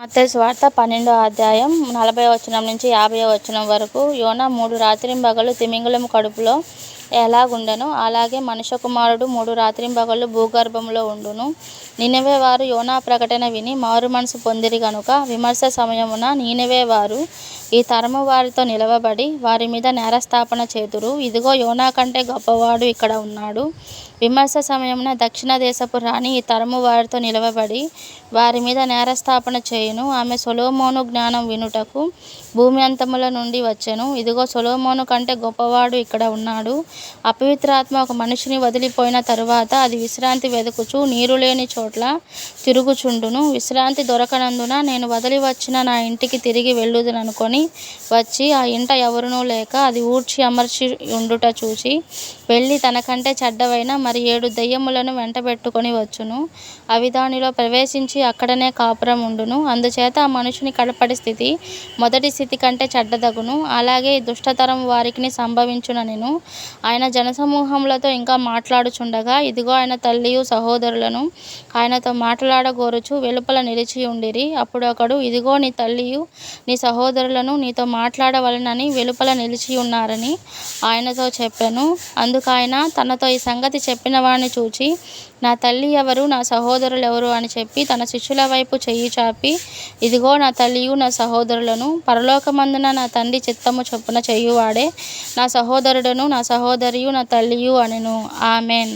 మత్తయి సువార్త 12వ అధ్యాయం 40వ వచనం నుంచి 50వ వచనం వరకు. యోనా 3 రాత్రింబగళ్ళు తిమింగలము కడుపులో ఎలాగుండెనో అలాగే మనుష్యకుమారుడు 3 రాత్రింబగళ్ళు భూగర్భములో ఉండును. నినవే వారు యోనా ప్రకటన విని మారుమనసు పొందిరి గనుక విమర్శ సమయమున నీనెవే వారు ఈ తరము వారితో నిలవబడి వారి మీద నేరస్థాపన చేతురు. ఇదిగో యోనా కంటే గొప్పవాడు ఇక్కడ ఉన్నాడు. విమర్శ సమయమున దక్షిణ దేశపు రాణి ఈ తరము వారితో నిలవబడి వారి మీద నేరస్థాపన చేయును. ఆమె సొలొమోను జ్ఞానం వినుటకు భూమి అంతముల నుండి వచ్చెను. ఇదిగో సొలొమోను కంటే గొప్పవాడు ఇక్కడ ఉన్నాడు. అపవిత్రాత్మ ఒక మనిషిని వదిలిపోయిన తరువాత అది విశ్రాంతి వెదుకుచు నీరు లేని చోట్ల తిరుగుచుండును. విశ్రాంతి దొరకనందున నేను వదిలి వచ్చిన నా ఇంటికి తిరిగి వెళ్ళుదుననుకొని వచ్చి ఆ ఇంట ఎవరునూ లేక అది ఊడ్చి అమర్చి ఉండుట చూచి వెళ్ళి తనకంటే చెడ్డవైన మరి 7 దెయ్యములను వెంటబెట్టుకొని వచ్చును. అవి దానిలో ప్రవేశించి అక్కడనే కాపురం ఉండును. అందుచేత ఆ మనుషుని కడపటి స్థితి మొదటి స్థితి కంటే చెడ్డదగును. అలాగే ఈ దుష్టతరం వారికి సంభవించుననెను. ఆయన జనసమూహములతో ఇంకా మాట్లాడుచుండగా ఇదిగో ఆయన తల్లియు సహోదరులను ఆయనతో మాట్లాడగోరుచు వెలుపల నిలిచి ఉండిరి. అప్పుడు ఒకడు, ఇదిగో నీ తల్లియు నీ సహోదరులను నీతో మాట్లాడవలెనని వెలుపల నిలిచి ఉన్నారని ఆయనతో చెప్పెను. అందుకాయన తనతో ఈ సంగతి చెప్పిన వారిని చూచి, నా తల్లి ఎవరు, నా సహోదరులెవరు అని చెప్పి తన శిష్యుల వైపు చెయ్యి చాపి, ఇదిగో నా తల్లియు నా సహోదరులను, పరలోకమందున నా తండ్రి చిత్తము చొప్పున చేయువాడే నా సహోదరుడును నా సహోదరియు నా తల్లియు అనెను. ఆమెన్.